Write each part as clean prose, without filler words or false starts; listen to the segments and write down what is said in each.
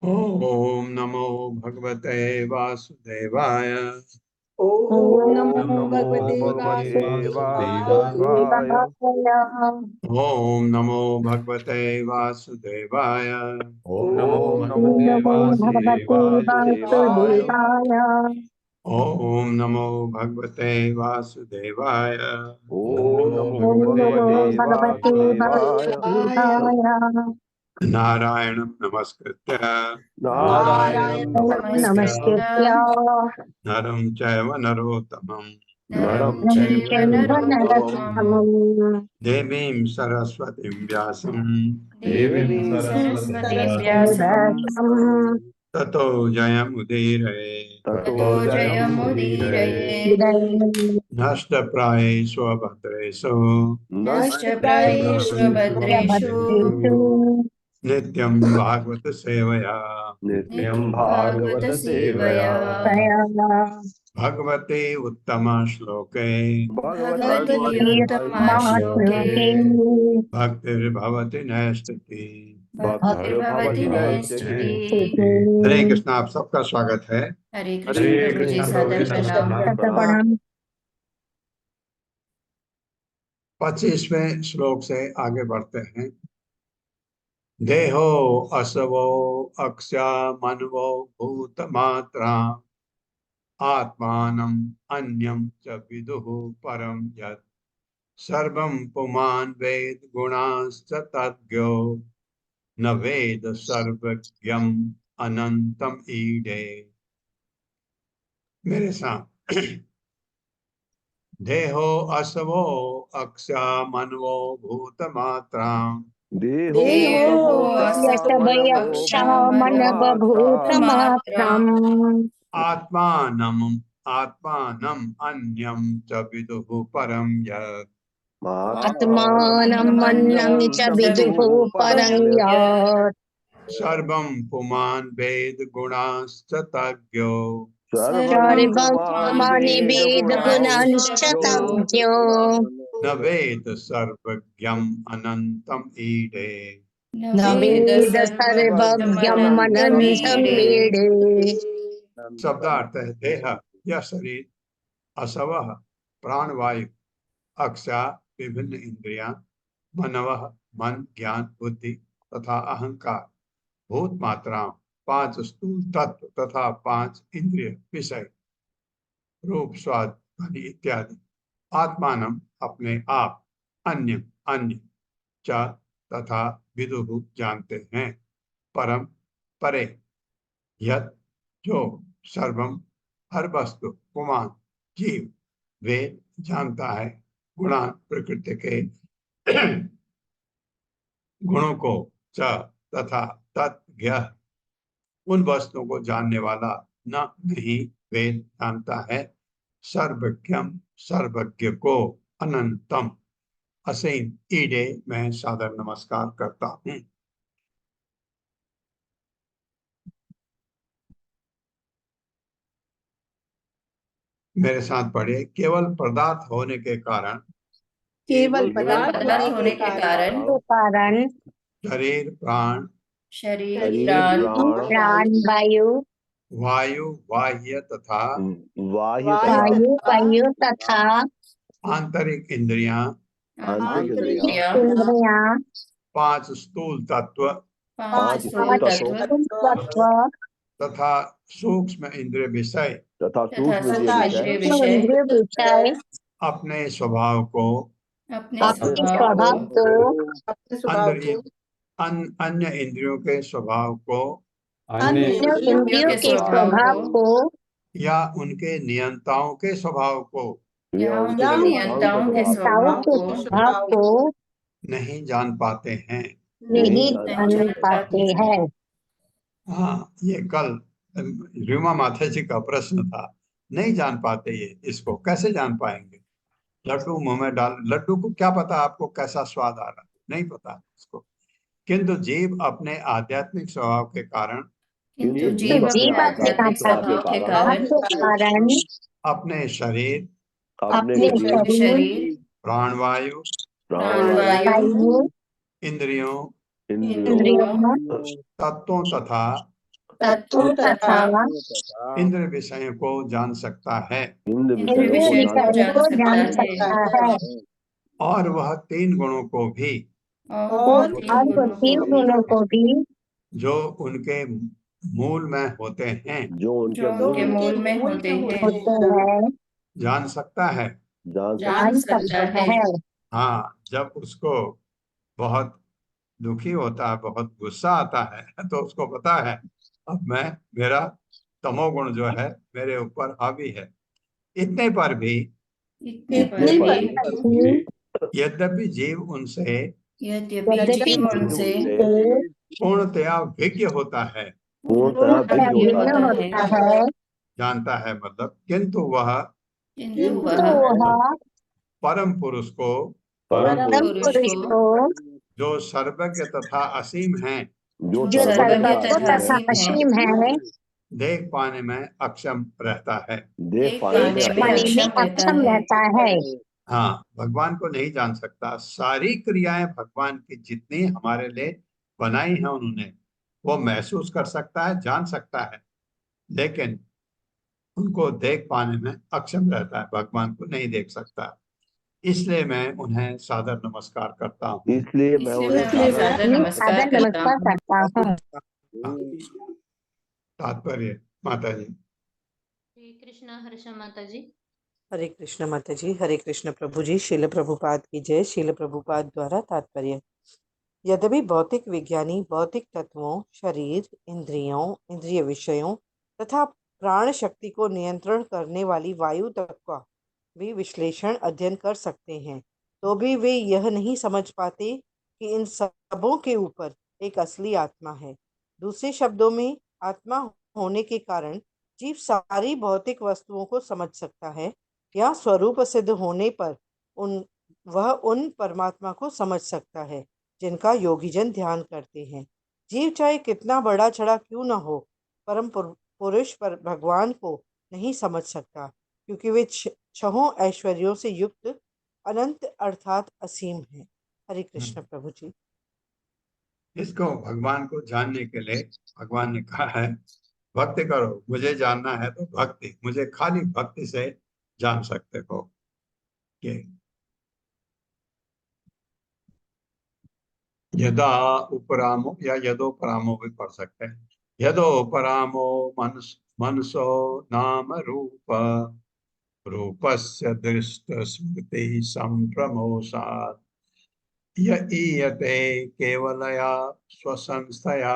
ओम नमो भगवते वासुदेवाय। ओम नमो भगवते वासुदेवाय। ओम नमो भगवते वासुदेवाय। ओम नमो भगवते वासुदेवाय। ओम नमो भगवते वासुदेवाय। ओम नमो भगवते वासुदेवाय। नारायणं नमस्कृत्य नारायणं नमस्कृत्य नरं चैव नरोत्तमं देवीं सरस्वतीं व्यासं ततो जयमुदीरये। नष्टप्रायेषु भद्रेषु नित्यं भागवत सेवया भगवते उत्तम श्लोके भक्तिर्भवति नैष्ठिकी। हरे कृष्ण। आप सबका स्वागत है। हरे कृष्ण। 25वें श्लोक से आगे बढ़ते हैं। देहो असवो अक्षा मनवो भूतमात्रा आत्मानम् अन्यं च विदुः परं यत् सर्वं पुमान् वेद गुणांश्च तद्ज्ञो न वेद सर्वज्ञम् अनंतम ईडे। मेरे साथ देहो असवो अक्षा मनवो भूतमात्राम् देहो देहो यशभयक्षा मन बभूत असवोऽक्षमनवभूतमात्रम् मात्रम् आत्मानम् आत्मानम् अन्यं च विदुः परं यत् आत्मानम् अन्नं च विदुः परं यत् सर्वं पुमान् वेद गुणाश्च तज्ञो सर्वं सर्वं पुमानि वेद गुणांश्च तज्ञो न वेद सर्वज्ञम् अनन्तम् ईडे न न वेद वेद सर्वज्ञम् अनन्तम् सर्वज्ञमनन्तमीडे। वीडे। शब्दार्थ है देह यह शरीर, असवः प्राणवायु, अक्षा विभिन्न इंद्रियां, मनवः मन ज्ञान बुद्धि तथा अहंकार, भूत मात्रा पांच स्थूल तत्व तथा पांच इंद्रिय विषय रूप स्वाद ध्वनि इत्यादि। आत्मानम अपने आप, अन्य अन्य च तथा विदुः जानते हैं, परम परे, यत जो, सर्वम हर वस्तु, पुमान जीव, वे जानता है, गुणान प्रकृति के गुणों को, च तथा तत्ज्ञ उन वस्तुओं को जानने वाला, न नहीं वेद जानता है, सर्वज्ञम सर्वज्ञ को, अनंतम असीम ईडे मैं सादर नमस्कार करता हूँ। मेरे साथ पढ़े। केवल पदार्थ होने के कारण केवल पदार्थ होने के कारण के कारण शरीर प्राण शरीर शरीर प्राण प्राण वायु वायु बाह्य तथा वायु वायु तथा आंतरिक इंद्रियां, आंतरिक इंद्रियां, इंद्रियां पांच स्थूल तत्व पांच स्थूल तत्व तत्व तथा सूक्ष्म इंद्रिय विषय तथा तथा सूक्ष्म सूक्ष्म विषय इंद्रिय विषय अपने स्वभाव को अपने अपने अपने स्वभाव स्वभाव को को अन्य इंद्रियों के स्वभाव को अन्य इंद्रियों के स्वभाव को या उनके नियंताओं के स्वभाव को या उनके नियंताओं के नियंताओं स्वभाव के को स्वभाव को नहीं जान पाते हैं। नहीं नहीं जान जान पाते पाते हैं। हाँ, ये कल रीमा माता जी का प्रश्न था, नहीं जान पाते ये, इसको कैसे जान पाएंगे? लड्डू मुंह में डाल, लड्डू को क्या पता आपको कैसा स्वाद आ रहा, नहीं पता उसको। किंतु जीव अपने आध्यात्मिक स्वभाव के कारण किंतु तो जीव अपने जीव अपने आध्यात्मिक स्वभाव के कारण कारण अपने शरीर अपने अपने शरीर शरीर प्राणवायु प्राणवायु वायु इंद्रियों इंद्रियों तत्वों तथा तत्वों तथा इंद्र विषयों को जान सकता है, इंद्रिय इंद्रिय विषय को विषय जान को सकता जान है। सकता है और वह तीन गुणों को भी और तीन और वो गुणों तीन को भी गुणों को भी जो उनके मूल में होते हैं जो जो उनके मूल में होते हैं होते हैं जान सकता है। जान जान जान सकता सकता है। है। हाँ, जब उसको बहुत दुखी होता है, बहुत गुस्सा आता है तो उसको पता है अब मैं, मेरा तमोगुण जो है मेरे ऊपर हावी है। इतने पर भी इतने पर इतने भी पर भी यद्यपि जीव उनसे यद्यपि यद्यपि जीव उनसे पूर्णतया विज्ञ होता है, पूर्णतः पूर्णतः विज्ञ विज्ञ होता होता है, है, होता है जानता है मतलब, किंतु वह किंतु तो वह वह परम पुरुष को, परम परम पुरुष पुरुष को को जो सर्वज्ञ तथा असीम है, जो जो सर्वज्ञ सर्वज्ञ सर्वज्ञ तथा तथा असीम है, असीम है देख पाने में अक्षम रहता है। देख देख पाने में पाने में पाने में अक्षम रहता अक्षम है। रहता है। हाँ, भगवान को नहीं जान सकता। सारी क्रियाएं भगवान की जितनी हमारे लिए बनाई हैं उन्होंने, वो महसूस कर सकता है, जान सकता है, लेकिन उनको देख पाने में अक्षम रहता है, भगवान को नहीं देख सकता। इसलिए मैं उन्हें सादर नमस्कार करता हूँ। इसलिए मैं इसलिए उन्हें मैं उन्हें सादर मैं नमस्कार सादर करता नमस्कार हूँ। करता हूँ। हाँ, तात्पर्य माता जी। श्री कृष्ण हर्ष माता जी। हरे कृष्ण माता जी। हरे कृष्ण प्रभु जी। शिल प्रभुपाद की जय। शिल प्रभुपाद द्वारा तात्पर्य। यद्यपि भौतिक विज्ञानी भौतिक तत्वों, शरीर, इंद्रियों, इंद्रिय विषयों तथा प्राण शक्ति को नियंत्रण करने वाली वायु तक का भी विश्लेषण अध्ययन कर सकते हैं, तो भी वे यह नहीं समझ पाते कि इन सबों के ऊपर एक असली आत्मा है। दूसरे शब्दों में, आत्मा होने के कारण जीव सारी भौतिक वस्तुओं को समझ सकता है, या स्वरूप सिद्ध होने पर वह उन परमात्मा को समझ सकता है जिनका योगीजन ध्यान करते हैं। जीव चाहे कितना बड़ा चढ़ा क्यों न हो, परम पुरुष पर भगवान को नहीं समझ सकता, क्योंकि वे छहों ऐश्वर्यों से युक्त अनंत अर्थात असीम है। हरे कृष्ण प्रभु जी। इसको भगवान को जानने के लिए भगवान ने कहा है भक्ति करो, मुझे जानना है तो भक्ति, मुझे खाली भक्ति से जान सकते हो। ये यदा उपरामो या यदोपरामो भी पढ़ सकते हैं। यदोपरामो मनसो नाम रूप रूपस्य दृष्ट स्मृति संप्रमोषात् य ईयते केवलया स्वसंस्थया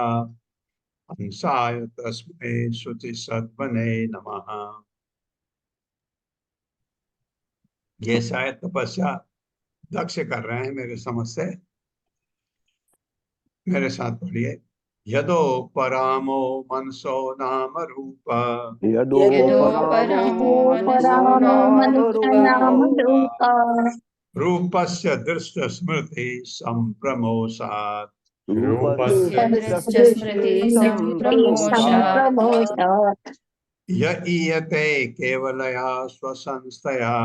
हंसाय तस्मै शुचि सद्मने नमः। ये शायद तपस्या दक्ष कर रहे हैं मेरे समझ से। मेरे साथ पढ़िए। यदो परामो मनसो नाम रूप यदो यदोपरामो मनसो परामो नाम मनुष्य नाम रूपा रूपस्य दृष्ट स्मृति संप्रमोषात् रूपस्य दृष्ट स्मृति संप्रमोषात् संप्रमोषात् य ईयते केवलया स्वसंस्थया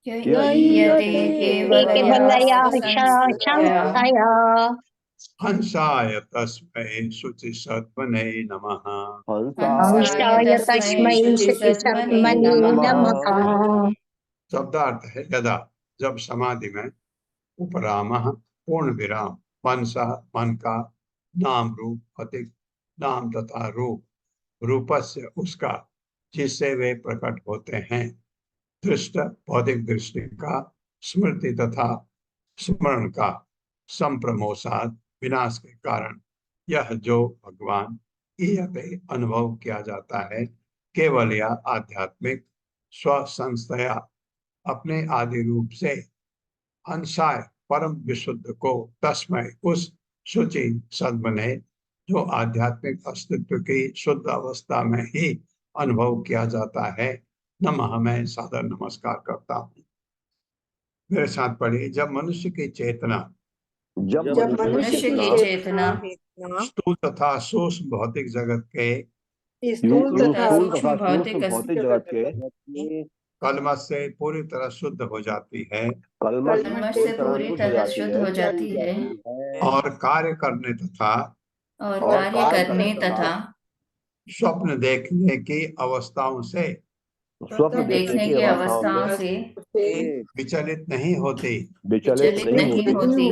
यीयते केवलया केवलया स्वसंस्थया संस्थया हंसाय तस्मै शुचि सद्मने नमः। हंसाय हंसाय तस्मै तस्मै शुचि शुचि सद्मने सद्मने नमः। नमः। शब्दार्थ है यदा, जब समाधि में, उपरामः पूर्ण विराम, मनसः मन का, नाम रूप अधिक नाम तथा रूप, रूपस्य उसका जिससे वे प्रकट होते हैं, दृष्ट भौतिक दृष्टि का, स्मृति तथा स्मरण का, संप्रमोषात विनाश के कारण, यह जो भगवान ईयते अनुभव किया जाता है, केवल या आध्यात्मिक स्वसंस्थया अपने आदि रूप से, अंशाय परम विशुद्ध को, तस्मय उस शुचि सद्मने जो आध्यात्मिक अस्तित्व की शुद्ध अवस्था में ही अनुभव किया जाता है, नमः मैं सादर नमस्कार करता हूँ। मेरे साथ पढ़िए। जब मनुष्य की चेतना जब मनुष्य की चेतना स्थूल तथा सूक्ष्म भौतिक जगत के स्थूल तथा सूक्ष्म सूक्ष्म भौतिक भौतिक जगत के कलमश से पूरी तरह शुद्ध हो जाती है कल्मश से पूरी तरह शुद्ध हो जाती है और कार्य करने तथा और कार्य करने तथा स्वप्न देखने की अवस्थाओं से स्वप्न देखने की अवस्थाओं से विचलित नहीं होती, विचलित नहीं होती,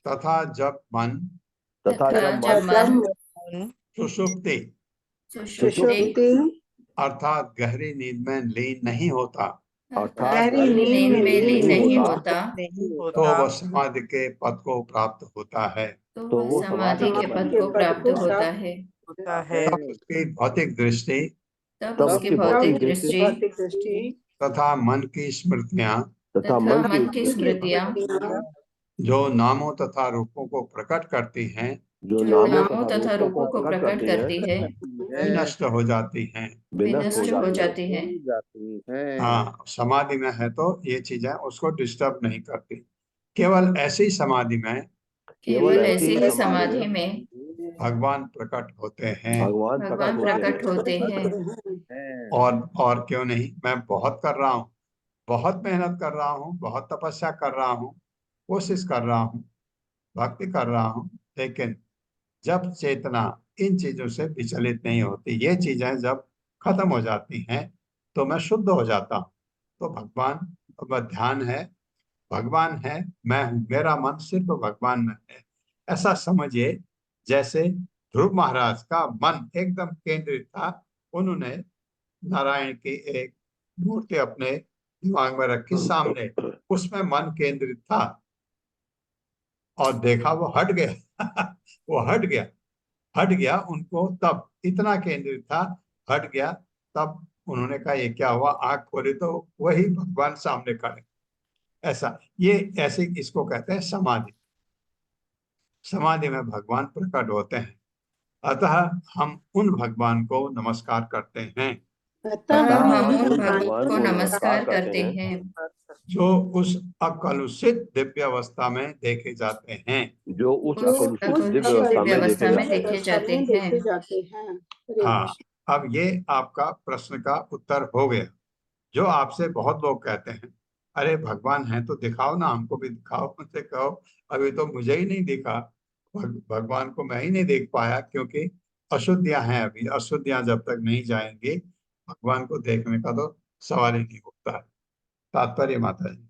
तथा जब मन तथा जब मन सुषुप्ति सुषुप्ति अर्थात गहरी नींद में लीन नहीं होता, अर्थात गहरी नींद में लीन नहीं होता, तो वह समाधि के पद को प्राप्त होता है। तो वह समाधि के पद को प्राप्त होता है। तब उसकी भौतिक दृष्टि तब उसकी भौतिक दृष्टि तथा मन की स्मृतियां तथा मन की स्मृतियां जो नामों तथा रूपों को प्रकट करती हैं, नामों तथा रूपों को प्रकट करती है, नष्ट हो जाती हैं। विनष्ट हो जाती है। हाँ, समाधि में है तो ये चीजें उसको डिस्टर्ब नहीं करती। केवल ऐसी समाधि में केवल ऐसी ही समाधि में भगवान प्रकट होते हैं। भगवान प्रकट होते हैं। और क्यों नहीं, मैं बहुत कर रहा हूँ, बहुत मेहनत कर रहा हूँ, बहुत तपस्या कर रहा हूँ, कोशिश कर रहा हूँ, भक्ति कर रहा हूँ, लेकिन जब चेतना इन चीजों से विचलित नहीं होती, ये चीजें जब खत्म हो जाती हैं, तो मैं शुद्ध हो जाता हूँ। तो भगवान, अब ध्यान है, भगवान है, मैं हूँ, मेरा मन सिर्फ भगवान में है, ऐसा समझिए। जैसे ध्रुव महाराज का मन एकदम केंद्रित था, उन्होंने नारायण की एक मूर्ति अपने दिमाग में रखी सामने, उसमें मन केंद्रित था और देखा वो हट गया वो हट गया उनको, तब इतना केंद्रित था, हट गया, तब उन्होंने कहा ये क्या हुआ, आंख खोली तो वही भगवान सामने खड़े। ऐसा, ये ऐसे इसको कहते हैं समाधि। समाधि में भगवान प्रकट होते हैं। अतः हम उन भगवान को नमस्कार करते हैं अतः हम उन उन भगवान भगवान को को नमस्कार करते हैं जो उस अकलुषित दिव्य अवस्था में देखे जाते हैं। जो उस उस अकलुषित दिव्य अकलुषित अवस्था दिव्य में देखे अवस्था में जाते हैं। देखे जाते हैं। हाँ, अब ये आपका प्रश्न का उत्तर हो गया। जो आपसे बहुत लोग कहते हैं, अरे भगवान है तो दिखाओ ना, हमको भी दिखाओ, मुझसे कहो, अभी तो मुझे ही नहीं दिखा, भगवान को मैं ही नहीं देख पाया, क्योंकि अशुद्धियां हैं। अभी अशुद्धियां जब तक नहीं जाएंगी, भगवान को देखने का तो सवाल ही नहीं उठता है। तात्पर्य माता जी।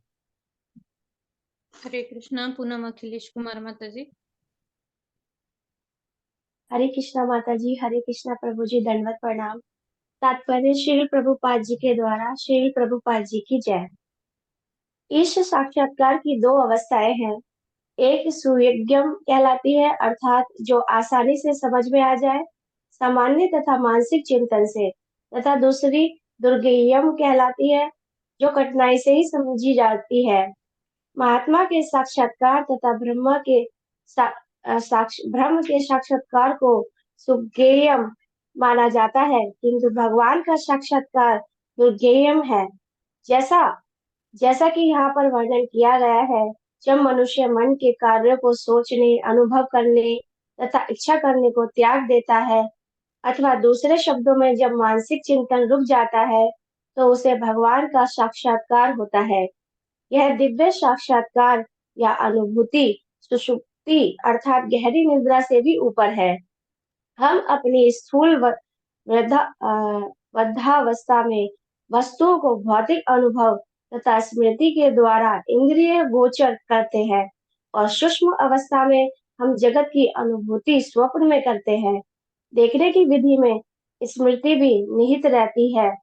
हरे कृष्णा। पूनम अखिलेश कुमार माता जी। हरे कृष्णा माता जी, हरे कृष्णा प्रभु जी, दंडवत प्रणाम। तात्पर्य श्रील प्रभुपाद जी के द्वारा श्रील प्रभुपाद जी की जय। ईश साक्षात्कार की दो अवस्थाएं हैं। एक सुयोग्यम कहलाती है, अर्थात जो आसानी से समझ में आ जाए सामान्य तथा मानसिक चिंतन से, तथा दूसरी दुर्गेयम कहलाती है, जो कठिनाई से ही समझी जाती है। महात्मा के साक्षात्कार तथा ब्रह्म के साक्षात्कार को सुज्ञेयम माना जाता है, किंतु भगवान का साक्षात्कार दुर्गेयम है। जैसा जैसा कि यहाँ पर वर्णन किया गया है, जब मनुष्य मन के कार्यों को सोचने, अनुभव करने तथा इच्छा करने को त्याग देता है, अथवा दूसरे शब्दों में जब मानसिक चिंतन रुक जाता है, तो उसे भगवान का साक्षात्कार होता है। यह दिव्य साक्षात्कार या अनुभूति सुषुप्ति अर्थात गहरी निद्रा से भी ऊपर है। हम अपनी स्थूल वृद्धावस्था में वस्तुओं को भौतिक अनुभव तथा स्मृति के द्वारा इंद्रिय गोचर करते हैं, और सूक्ष्म अवस्था में हम जगत की अनुभूति स्वप्न में करते हैं। देखने की विधि में स्मृति भी निहित रहती है,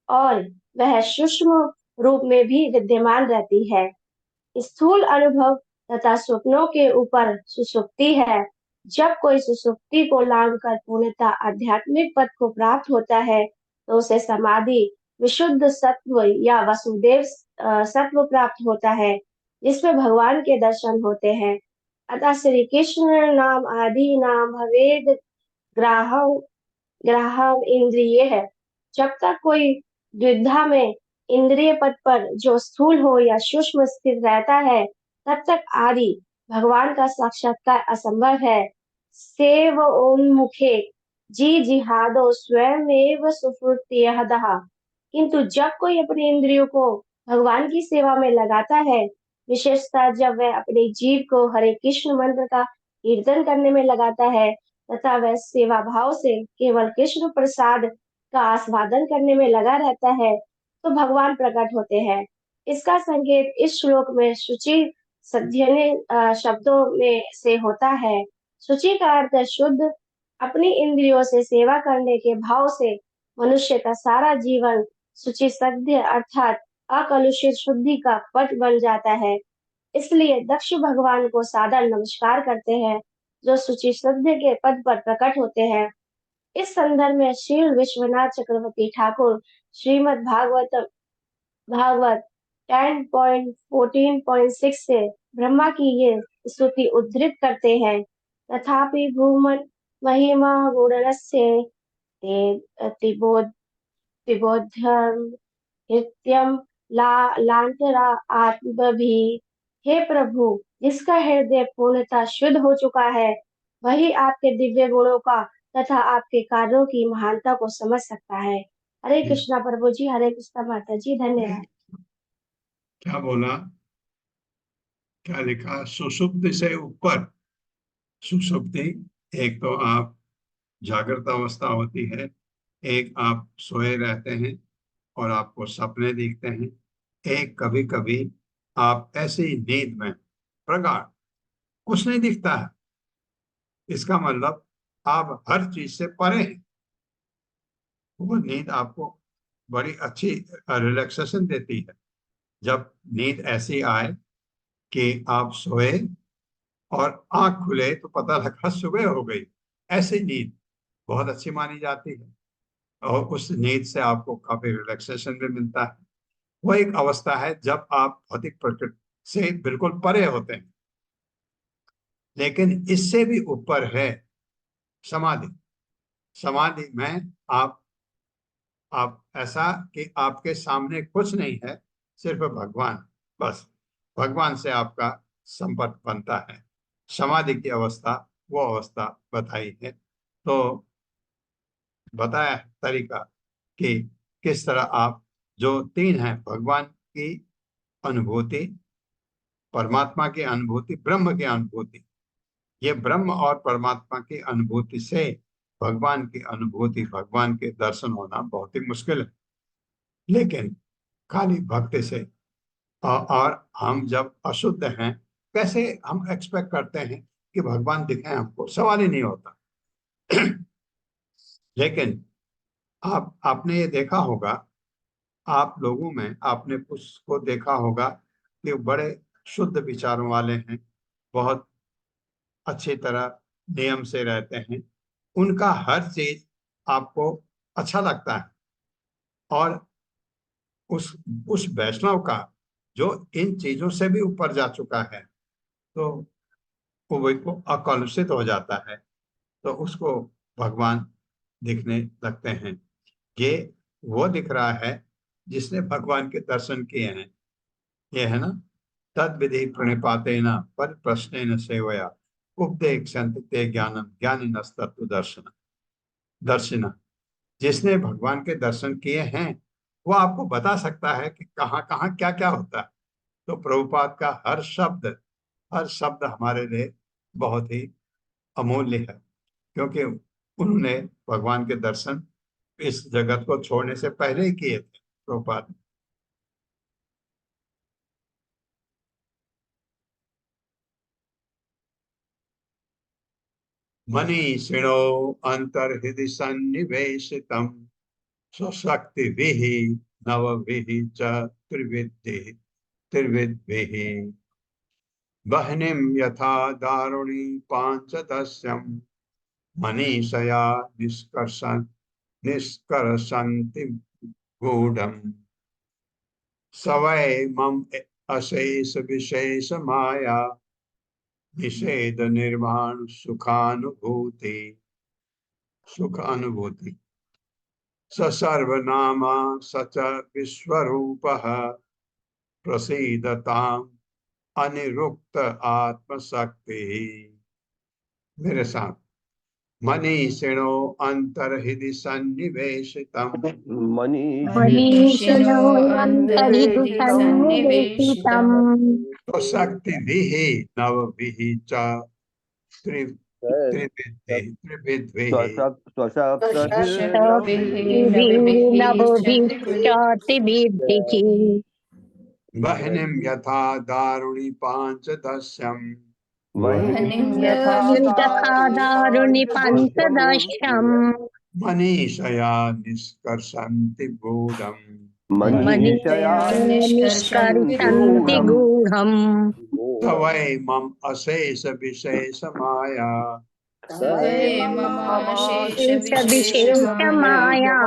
और वह सूक्ष्म रूप में भी विद्यमान रहती है। स्थूल अनुभव तथा स्वप्नों के ऊपर सुषुप्ति है। जब कोई सुषुप्ति को लांघकर पूर्णतः आध्यात्मिक पद को प्राप्त होता है, तो उसे समाधि विशुद्ध सत्व या वसुदेव सत्व प्राप्त होता है, जिसमें भगवान के दर्शन होते हैं। अतः श्री कृष्ण नाम आदि नाम भवेद ग्राहम ग्राहम इंद्रिय है। जब तक कोई द्विधा में इंद्रिय पद पर जो स्थूल हो या सूक्ष्म स्थित रहता है, तब तक आदि भगवान का साक्षात्कार असंभव है। सेव उन्मुखे जी जिहादो स्वयं सुफुर्तियः। किंतु जब कोई अपनी इंद्रियों को भगवान की सेवा में लगाता है, विशेषतः जब वह अपने जीव को हरे कृष्ण मंत्र का कीर्तन करने में लगाता है, तथा वह सेवा भाव से केवल कृष्ण प्रसाद का आस्वादन करने में लगा रहता है, तो भगवान प्रकट होते हैं। इसका संकेत इस श्लोक में शुचि सध्यने शब्दों में से होता है। शुचि का अर्थ शुद्ध। अपनी इंद्रियों से सेवा करने के भाव से मनुष्य का सारा जीवन शुचि सध्य अर्थात अकलुषित शुद्धि का पथ बन जाता है। इसलिए दक्ष भगवान को सादर नमस्कार करते हैं, जो शुचि सध्य के पद पर प्रकट होते हैं। इस संदर्भ में श्री विश्वनाथ चक्रवर्ती ठाकुर श्रीमद् भागवत 10.14.6 से ब्रह्मा की ये स्तुति उद्धृत करते हैं। तथापि भूमन महिमा गुणस्य तिबोध्यम नित्यम लांतरा आत्मभि। हे प्रभु, जिसका हृदय पूर्णतः शुद्ध हो चुका है, वही आपके दिव्य गुणों का तथा आपके कार्यों की महानता को समझ सकता है। हरे कृष्णा प्रभु जी, हरे कृष्णा माता जी, धन्यवाद। क्या बोला, क्या लिखा? सुषुप्ति से ऊपर। सुषुप्ति, एक तो आप जागृत अवस्था होती है, एक आप सोए रहते हैं और आपको सपने दिखते हैं, एक कभी कभी आप ऐसी नींद में प्रगाढ़, कुछ नहीं दिखता है, इसका मतलब आप हर चीज से परे हैं। वो नींद आपको बड़ी अच्छी रिलैक्सेशन देती है। जब नींद ऐसी आए कि आप सोए और आंख खुले तो पता लगा सुबह हो गई, ऐसी नींद बहुत अच्छी मानी जाती है। और उस नींद से आपको काफी रिलैक्सेशन भी मिलता है। वो एक अवस्था है जब आप भौतिक प्रकृति से बिल्कुल परे होते हैं। लेकिन इससे भी ऊपर है समाधि। समाधि में आप ऐसा कि आपके सामने कुछ नहीं है, सिर्फ भगवान, बस भगवान से आपका संपर्क बनता है। समाधि की अवस्था वो अवस्था बताई है। तो बताया तरीका कि किस तरह आप जो तीन है, भगवान की अनुभूति, परमात्मा की अनुभूति, ब्रह्म की अनुभूति, ये ब्रह्म और परमात्मा की अनुभूति से भगवान की अनुभूति, भगवान के दर्शन होना बहुत ही मुश्किल है। लेकिन खाली भक्ति से और हम जब अशुद्ध हैं, कैसे हम एक्सपेक्ट करते हैं कि भगवान दिखे हमको? सवाल ही नहीं होता। लेकिन आपने ये देखा होगा, आप लोगों में आपने कुछ को देखा होगा कि बड़े शुद्ध विचारों वाले हैं, बहुत अच्छी तरह नियम से रहते हैं, उनका हर चीज आपको अच्छा लगता है। और उस वैष्णव का जो इन चीजों से भी ऊपर जा चुका है, तो वो अकलुषित हो जाता है, तो उसको भगवान दिखने लगते हैं। ये वो दिख रहा है जिसने भगवान के दर्शन किए हैं। ये है ना, तद विधि प्रणिपातेन पर प्रश्नेन सेवया उपदेक्षन्ति ते ज्ञानम ज्ञानिनस्तत्त्व दर्शन दर्शिना। जिसने भगवान के दर्शन किए हैं वो आपको बता सकता है कि कहाँ कहाँ क्या क्या होता है। तो प्रभुपाद का हर शब्द हमारे लिए बहुत ही अमूल्य है, क्योंकि उन्होंने भगवान के दर्शन इस जगत को छोड़ने से पहले ही किए थे प्रभुपाद ने। मनीषिणो अंतर्हृदि सन्निवेशितम् स्वशक्तिभिः नवभिः च त्रिविद्भिः वह्निं यथा दारुणी पांचदस्यम् मनीषया निष्कर्षन्ति गूढ़म् स वै मम अशेष विशेष माया निषेध निर्वाण सुखानुभूति स सर्वनामा सच विश्वरूपः प्रसीदताम् अनिरुक्त आत्मशक्ति। मेरे साथ, मनीषिणो अंतर्हृदि सन्निवेशितम् मनीषिणो अन्तर्हृदि सन्निवेशितम् स्वशक्तिभिः नवभिः च त्रिविद्भिः शक्तिभिर्नवभिश्चातिभिर्दिशि वह्निं यथा दारुणि पांचदस्यम् यथा दारुणि पञ्चदशम् मनीषया निष्कर्षन्ति गूढ़म् मनीषया निष्कर्षन्ति गूढम् स वै मम अशेष विशेष माया विशेषमाया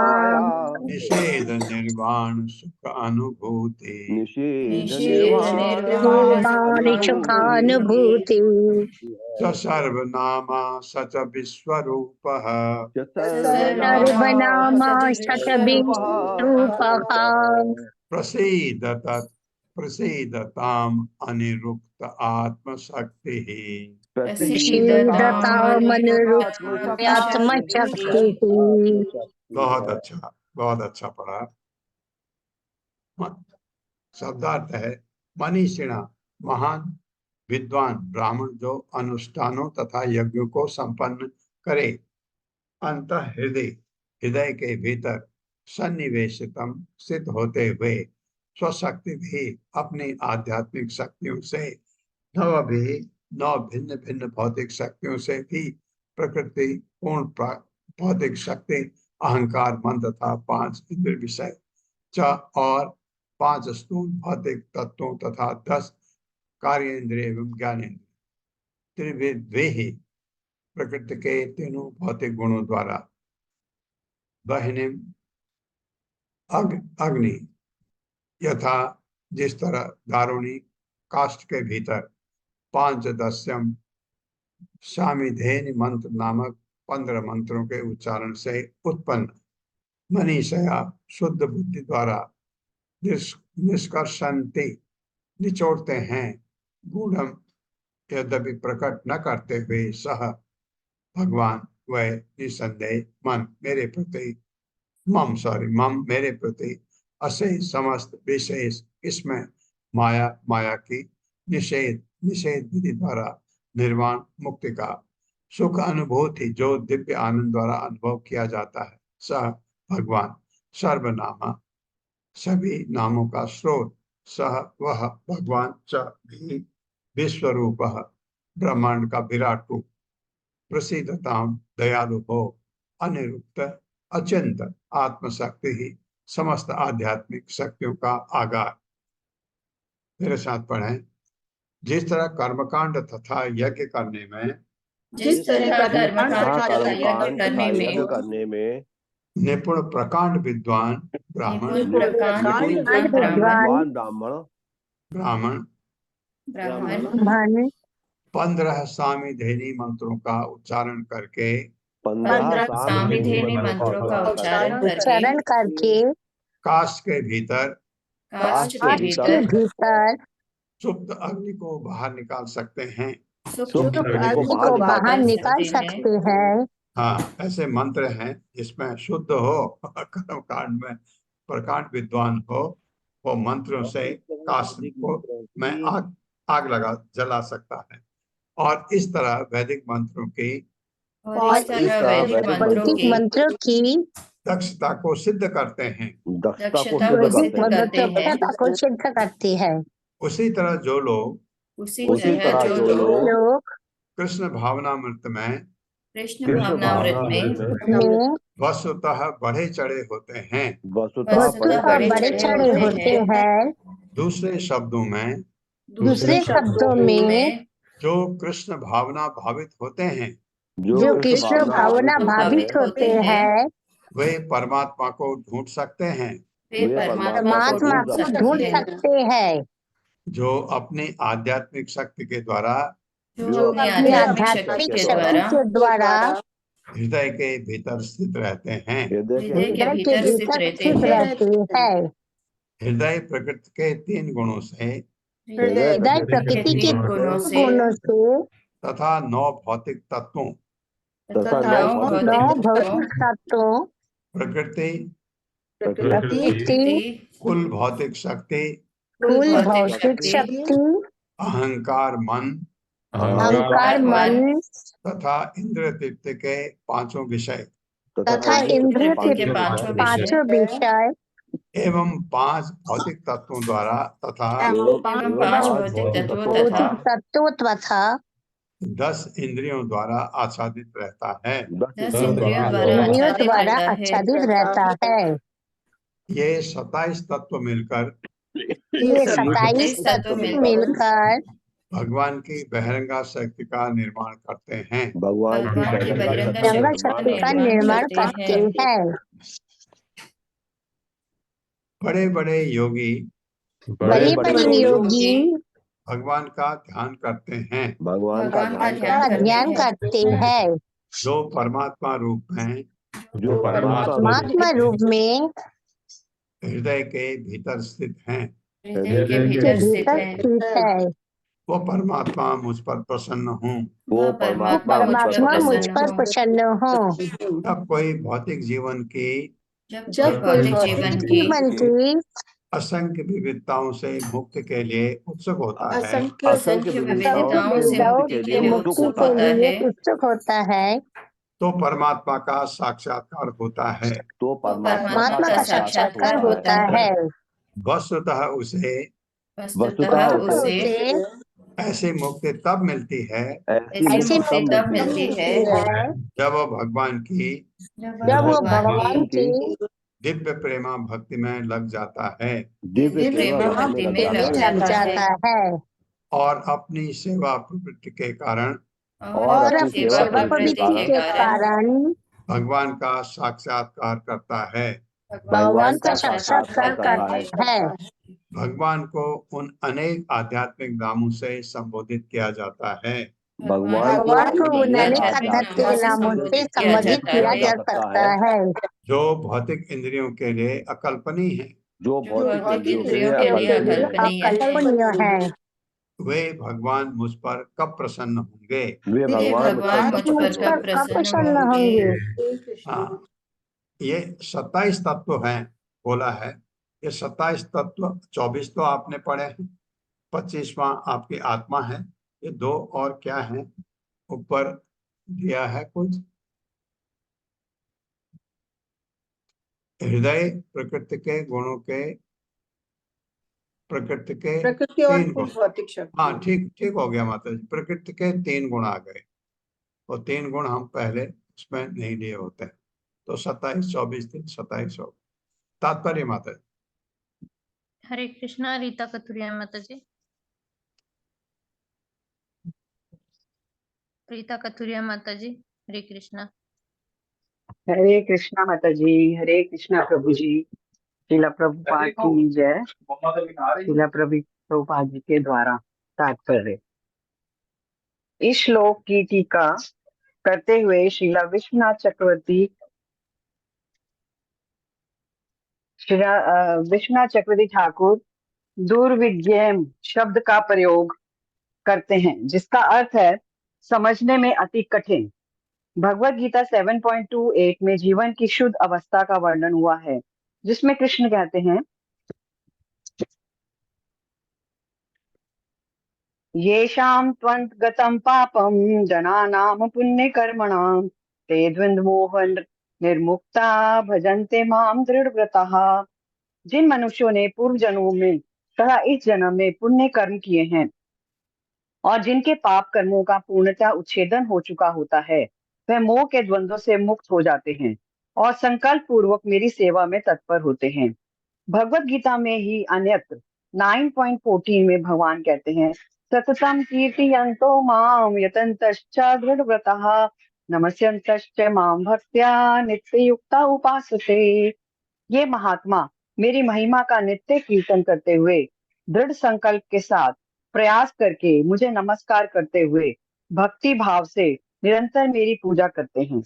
निषेध निर्वाण सुख अनुभूति निर्वाणसुखानुभूति स सर्वनामा सच विश्वरूपः सर्वनामा शतविरूपः प्रसीदताम् अनिरुक्त आत्मशक्तिः। प्रसीदतामनुरुक्त्यात्मशक्तिः। बहुत अच्छा पढ़ा। शब्दार्थ है मनीषिणा, महान विद्वान ब्राह्मण जो अनुष्ठानों तथा यज्ञों को संपन्न करे, अंत हृदय के भीतर सन्निवेशितम सिद्ध होते हुए स्वशक्ति भी अपनी आध्यात्मिक शक्तियों से नव भिन्न भिन्न भौतिक शक्तियों से भी प्रकृति पूर्ण भौतिक शक्ति, अहंकार, मन तथा 5 इंद्रिय विषय और 5 स्थूल भौतिक तत्वों तथा 10 कार्य इंद्रिय एवं ज्ञानेन्द्रिय त्रिविद्भिः प्रकृति के तीनों भौतिक गुणों द्वारा बहिनीम अग्नि यथा, जिस तरह दारुणी काष्ठ के भीतर 5 दस्यम सामिधेन मंत्र नामक 15 मंत्रों के उच्चारण से उत्पन्न मनीषया शुद्ध बुद्धि द्वारा निष्कर्षन्ति निचोड़ते हैं, गूढ़म यद्यपि प्रकट न करते हुए सह भगवान वह निसंदेह मन मेरे प्रति अशेष समस्त विशेष इसमें माया की निषेध विधि द्वारा निर्वाण मुक्ति का सुख अनुभूति जो दिव्य आनंद द्वारा अनुभव किया जाता है, सह भगवान सर्वनामा सभी नामों का स्रोत, सह वह भगवान च भी विश्वरूप ब्रह्मांड का विराट रूप, प्रसिद्धताम दयालु हो, अनिरुक्त अचिंत आत्मशक्ति ही समस्त आध्यात्मिक शक्तियों का आगार। मेरे साथ पढ़ें। जिस तरह कर्मकांड तथा यज्ञ करने में निपुण प्रकांड विद्वान ब्राह्मण 15 सामिधेनी मंत्रों का उच्चारण करके 15 सामिधेनी मंत्रों का उच्चारण करके काष्ठ के भीतर सुप्त अग्नि को बाहर निकाल सकते हैं। हाँ, ऐसे मंत्र हैं जिसमें शुद्ध हो कर्म कांड में प्रकांड विद्वान हो, वो मंत्रों से काष्ठ को में आग जला सकता है। और इस तरह वैदिक मंत्रों की दक्षता को सिद्ध करते हैं। उसी तरह जो लोग कृष्ण भावनामृत में वस्तुतः बढ़े चढ़े होते हैं, दूसरे शब्दों में जो कृष्ण भावना भावित होते हैं, वे परमात्मा को ढूंढ सकते हैं, जो अपनी आध्यात्मिक शक्ति के द्वारा हृदय के भीतर स्थित रहते हैं। हृदय प्रकृति के 3 गुणों से तथा 9 भौतिक तत्वों प्रकृति, कुल भौतिक शक्ति, अहंकार मन तथा इंद्रिय तृप्ति के 5 विषय एवं 5 भौतिक तत्वों द्वारा तथा 10 इंद्रियों द्वारा आच्छादित रहता है। ये 27 तत्व मिलकर भगवान की बहिरंगा शक्ति का निर्माण करते हैं। बड़े बड़े योगी भगवान का ध्यान करते हैं, जो परमात्मा रूप में हृदय के भीतर स्थित हैं। वो परमात्मा मुझ पर प्रसन्न हो। तब कोई भौतिक जीवन की असंख्य विविधताओं से मुक्ति के लिए उत्सुक होता है, तो परमात्मा का साक्षात्कार होता है। वस्तुतः उसे ऐसी मुक्ति तब मिलती है जब वो भगवान की दिव्य प्रेमा भक्ति में लग जाता है, और अपनी सेवा प्रवृत्ति के कारण भगवान का साक्षात्कार करता है। भगवान का साक्षात्कार करता है। भगवान को उन अनेक आध्यात्मिक नामों से संबोधित किया जाता है। भगवान भगवान को उन उन अनेक अनेक आध्यात्मिक नामों से संबोधित किया जा सकता है जो भौतिक इंद्रियों के लिए अकल्पनीय है। जो भौतिक इंद्रियों के लिए के लिए अकल्पनीय है। वे भगवान मुझ पर कब प्रसन्न होंगे? वे भगवान मुझ पर कब प्रसन्न होंगे? हाँ, ये 27 तत्व हैं बोला है। ये 27 तत्व, 24 तो आपने पढ़े हैं, 25वां आपकी आत्मा है। ये दो और क्या है ऊपर दिया है कुछ, हृदय प्रकृति के गुणों के, प्रकृति के और 3 गुण। भौतिक शक्ति। हाँ, ठीक ठीक हो गया माता जी। प्रकृति के 3 गुण आ गए, और 3 गुण हम पहले उसमें नहीं लिए होते हैं। तो 27, 24 दिन 27 हो। तात्पर्य माता जी। हरे कृष्णा। रीता कथुरिया माता जी। रीता कथुरिया माता जी, हरे कृष्णा। हरे कृष्णा माता जी, हरे कृष्णा प्रभु जी। शिला प्रभुपाद की जय। शिला प्रभुपाद जी के द्वारा तात्पर्य। इस श्लोक की टीका करते हुए श्रीला विश्वनाथ चक्रवर्ती ठाकुर दुर्विज्ञेय शब्द का प्रयोग करते हैं, जिसका अर्थ है समझने में अति कठिन। भगवत गीता 7.28 में जीवन की शुद्ध अवस्था का वर्णन हुआ है, जिसमें कृष्ण कहते हैं, येषां त्वन्तगतं पापं जनानां पुण्यकर्मणां ते द्वन्द्वमोह निर्मुक्ता भजन्ते मां दृढ़व्रताः। जिन मनुष्यों ने पूर्व जन्मों में तथा इस जन्म में पुण्य कर्म किए हैं और जिनके पाप कर्मों का पूर्णतः उच्छेदन हो चुका होता है, वह मोह के द्वंद्वों से मुक्त हो जाते हैं और संकल्प पूर्वक मेरी सेवा में तत्पर होते हैं। भगवत गीता में ही अन्यत्र 9.14 में भगवान कहते हैं, सततम कीर्तयन्तो माम यतन्तश्च दृढ़व्रतः नमस्यन्तश्च माम भक्त्या नित्ययुक्ता उपासते। ये महात्मा मेरी महिमा का नित्य कीर्तन करते हुए दृढ़ संकल्प के साथ प्रयास करके मुझे नमस्कार करते हुए भक्ति भाव से निरंतर मेरी पूजा करते हैं।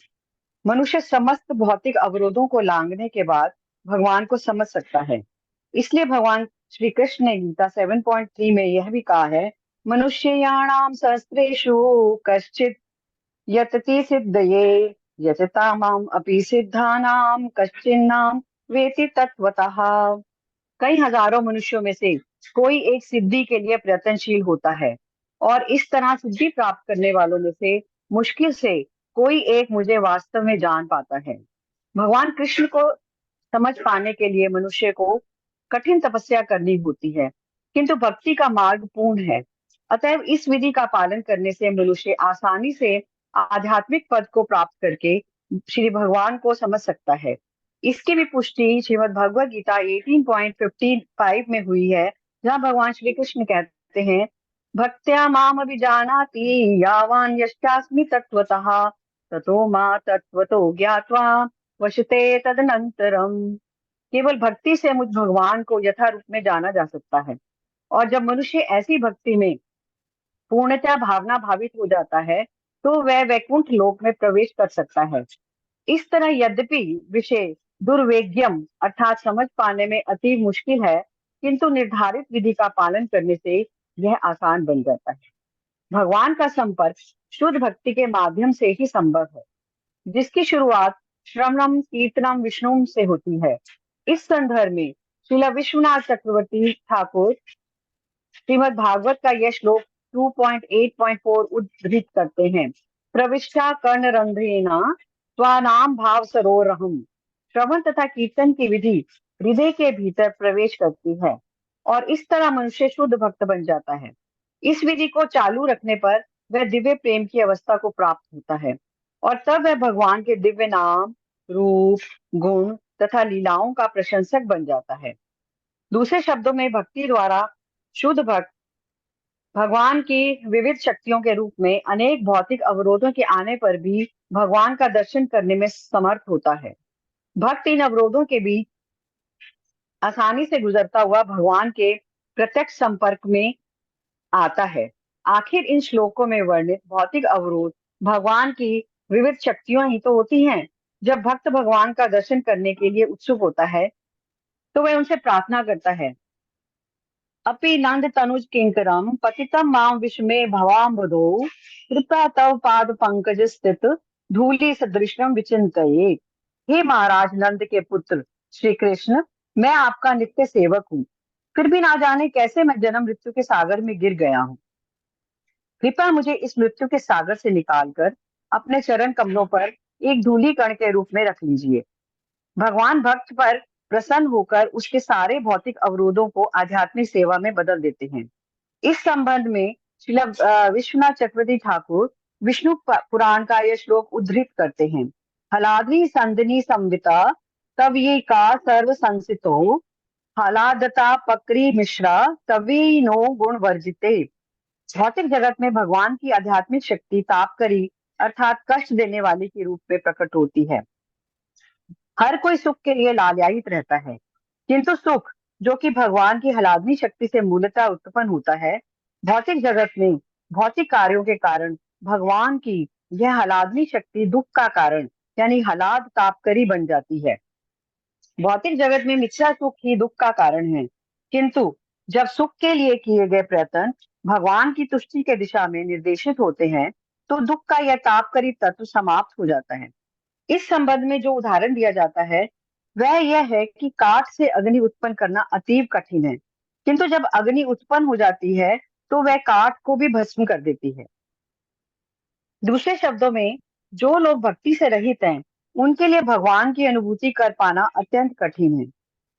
मनुष्य समस्त भौतिक अवरोधों को लांघने के बाद भगवान को समझ सकता है। इसलिए भगवान श्री कृष्ण ने गीता 7.3 में यह भी कहा है, मनुष्याणाम सहस्रेषु कश्चित् यतति सिद्धये यततामाम अपि सिद्धानाम कश्चिन्नाम वेति तत्वतः। कई हजारों मनुष्यों में से कोई एक सिद्धि के लिए प्रयत्नशील होता है, और इस तरह सिद्धि प्राप्त करने वालों में से मुश्किल से कोई एक मुझे वास्तव में जान पाता है। भगवान कृष्ण को समझ पाने के लिए मनुष्य को कठिन तपस्या करनी होती है, किंतु भक्ति का मार्ग पूर्ण है। अतएव इस विधि का पालन करने से मनुष्य आसानी से आध्यात्मिक पद को प्राप्त करके श्री भगवान को समझ सकता है। इसकी भी पुष्टि श्रीमद् भगवद गीता 18.55 में हुई है, जहाँ भगवान श्री कृष्ण कहते हैं, भक्त्या माम अभिजानाति यावान यश्चास्मि तत्वतः ततो मा तत्वतो ज्ञात्वा वशते तदनंतरम। केवल भक्ति से मुझ भगवान को यथा रूप में जाना जा सकता है, और जब मनुष्य ऐसी भक्ति में पूर्णतः भावना भावित हो जाता है, तो वह वैकुंठ लोक में प्रवेश कर सकता है। इस तरह यद्यपि विषय दुर्वेद्यम अर्थात समझ पाने में अति मुश्किल है, किंतु निर्धारित विधि का पालन करने से यह आसान बन जाता है। भगवान का संपर्क शुद्ध भक्ति के माध्यम से ही संभव है, जिसकी शुरुआत श्रवणम कीर्तनम विष्णु से होती है। इस संदर्भ में श्रीला विश्वनाथ चक्रवर्ती ठाकुर श्रीमद् भागवत का यह श्लोक 2.8.4 उद्धृत करते हैं, प्रविष्टा कर्ण रंध्रेना स्वानाम भाव सरोरहम। श्रवण तथा कीर्तन की विधि हृदय के भीतर प्रवेश करती है, और इस तरह मनुष्य शुद्ध भक्त बन जाता है। इस विधि को चालू रखने पर वह दिव्य प्रेम की अवस्था को प्राप्त होता है, और तब वह भगवान के दिव्य नाम, रूप, गुण तथा लीलाओं का प्रशंसक बन जाता है। दूसरे शब्दों में भक्ति द्वारा शुद्ध भक्त भगवान की विविध शक्तियों के रूप में अनेक भौतिक अवरोधों के आने पर भी भगवान का दर्शन करने में समर्थ होता है। भक्त इन अवरोधों के बीच आसानी से गुजरता हुआ भगवान के प्रत्यक्ष संपर्क में आता है। आखिर इन श्लोकों में वर्णित भौतिक अवरोध भगवान की विविध शक्तियां ही तो होती हैं। जब भक्त भगवान का दर्शन करने के लिए उत्सुक होता है तो वह उनसे प्रार्थना करता है, अपि नंद तनुज किंकरम पतितम माम विस्मय भवाम्बुधो कृपा तव पाद पंकज स्थित धूलि सदृशम विचिंतये। हे महाराज नंद के पुत्र श्री कृष्ण, मैं आपका नित्य सेवक हूँ, फिर भी ना जाने कैसे मैं जन्म मृत्यु के सागर में गिर गया हूँ। कृपया मुझे इस मृत्यु के सागर से निकालकर अपने चरण कमलों पर एक धूली कण के रूप में रख लीजिए। भगवान भक्त पर प्रसन्न होकर उसके सारे भौतिक अवरोधों को आध्यात्मिक सेवा में बदल देते हैं। इस संबंध में श्रील विश्वनाथ चक्रवर्ती ठाकुर विष्णु पुराण का यह श्लोक उद्धृत करते हैं। हलाद्री संदनी संविता तव्ये का सर्व संसितो हलादता पक्री मिश्रा तवी नो गुण वर्जिते। भौतिक जगत में भगवान की आध्यात्मिक शक्ति तापकरी अर्थात कष्ट देने वाले के रूप में प्रकट होती है। हर कोई सुख के लिए लालयायित रहता है, किंतु सुख जो कि भगवान की हलादनी शक्ति से मूलतः उत्पन्न होता है, भौतिक जगत में भौतिक कार्यों के कारण भगवान की यह हलादनी शक्ति दुख का कारण यानी हलाद तापकरी बन जाती है। भौतिक जगत में मिथ्या सुख ही दुख का कारण है, किंतु जब सुख के लिए किए गए प्रयत्न भगवान की तुष्टि के दिशा में निर्देशित होते हैं तो दुख का यह तापकरी तत्व समाप्त हो जाता है। इस संबंध में जो उदाहरण दिया जाता है वह यह है कि काठ से अग्नि उत्पन्न करना अतीव कठिन है, किंतु जब अग्नि उत्पन्न हो जाती है तो वह काठ को भी भस्म कर देती है। दूसरे शब्दों में जो लोग भक्ति से रहित हैं उनके लिए भगवान की अनुभूति कर पाना अत्यंत कठिन है,